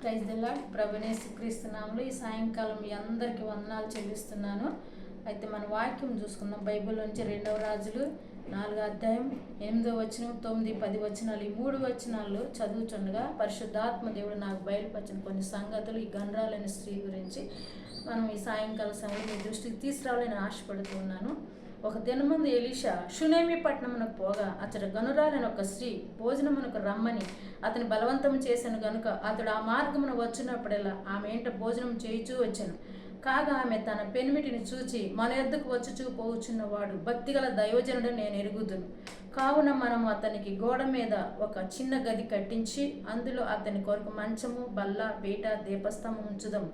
Praise the lord. ప్రభువైన యేసుక్రీస్తు నామములో ఈ సాయంకాలం మీ అందరికీ వందనాలు చెల్లిస్తున్నాను. అయితే మన వాక్యం చూసుకుందాం. బైబిల్ నుంచి 2వ రాజులు 4వ అధ్యాయం 8వ వచనం 9, 10 వచనాలు. ఈ 3 వచనాలు చదువుతుండగా పరిశుద్ధాత్మ దేవుడు నాకు బయలుపరిచిన కొన్ని సంగతులు ఈ గన్రాలైన స్త్రీ గురించి మనం ఈ సాయంకాల సమయంలో మీ దృష్టికి తీసుకురావాలని ఆశపడుతున్నాను. ఒక దినమందు ఎలీషా షునేమి పట్టణమునకు పోగా అతడు గనురాలైన ఒక స్త్రీ భోజనమునకు రమ్మని అతని బలవంతం చేశాను గనుక అతడు ఆ మార్గమున వచ్చినప్పుడల్లా ఆమె ఏంట భోజనం చేయుచూ వచ్చాను. కాగా ఆమె తన పెనిమిటిని చూచి మన యొద్దకు వచ్చుచూ పోవుచున్నవాడు భక్తిగల దైవజనుడు నేను ఎరుగుదును. కావున మనం అతనికి గోడ మీద ఒక చిన్న గది కట్టించి అందులో అతని కొరకు మంచము, బల్ల, పీట, దీపస్తంభం ఉంచుదాము.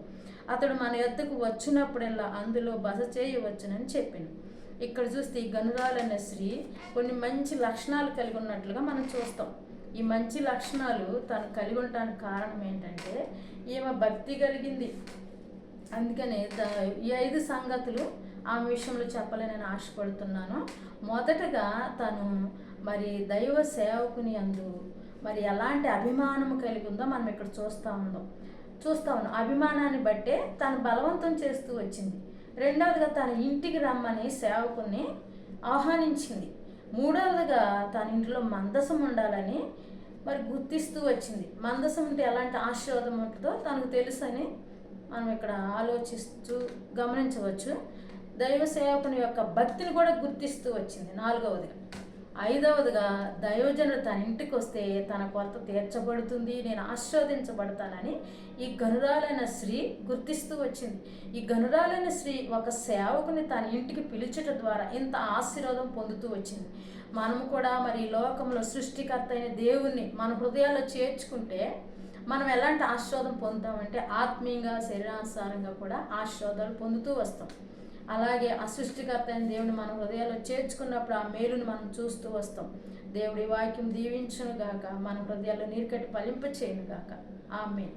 అతడు మన యొద్దకు వచ్చినప్పుడల్లా అందులో బస చేయవచ్చునని చెప్పాను. ఇక్కడ చూస్తే ఈ గనురాలైన స్త్రీ కొన్ని మంచి లక్షణాలు కలిగి ఉన్నట్లుగా మనం చూస్తాం. ఈ మంచి లక్షణాలు తను కలిగి ఉండటానికి కారణం ఏంటంటే ఈమె భక్తి కలిగింది. అందుకనే ఈ 5 సంగతులు ఆమె విషయంలో చెప్పాలని నేను ఆశపడుతున్నాను. మొదటగా తను మరి దైవ సేవకుని అందు మరి ఎలాంటి అభిమానము కలిగి ఉందో మనం ఇక్కడ చూస్తూ ఉన్నాం. అభిమానాన్ని బట్టే తను బలవంతం చేస్తూ వచ్చింది. రెండవదిగా తన ఇంటికి రమ్మని సేవకుని ఆహ్వానించింది. మూడవదిగా తన ఇంట్లో మందసం ఉండాలని మరి గుర్తిస్తూ వచ్చింది. మందసం ఉంటే ఎలాంటి ఆశీర్వాదం ఉంటుందో తనకు తెలుసని మనం ఇక్కడ ఆలోచిస్తూ గమనించవచ్చు. దైవ సేవకుని యొక్క భక్తిని కూడా గుర్తిస్తూ వచ్చింది. 4వదిగా 5వదిగా దైవజనుడు తన ఇంటికి వస్తే తన కొరత తీర్చబడుతుంది, నేను ఆశీర్వదించబడతానని ఈ గనురాలైన స్త్రీ గుర్తిస్తూ వచ్చింది. ఈ గనురాలైన స్త్రీ ఒక సేవకుని తన ఇంటికి పిలుచుట ద్వారా ఇంత ఆశీర్వాదం పొందుతూ వచ్చింది. మనము కూడా మరి ఈ లోకంలో సృష్టికర్త అయిన దేవుణ్ణి మన హృదయాల్లో చేర్చుకుంటే మనం ఎలాంటి ఆశీర్వాదం పొందుతామంటే ఆత్మీయంగా, శరీరానుసారంగా కూడా ఆశీర్వాదాలు పొందుతూ వస్తాం. అలాగే ఆ సృష్టికర్త అయిన దేవుని మన హృదయాల్లో చేర్చుకున్నప్పుడు ఆ మేలుని మనం చూస్తూ వస్తాం. దేవుడి వాక్యం దీవించును గాక, మన హృదయాల్లో నీరు కట్టి ఫలింప చేయను గాక. ఆమేన్.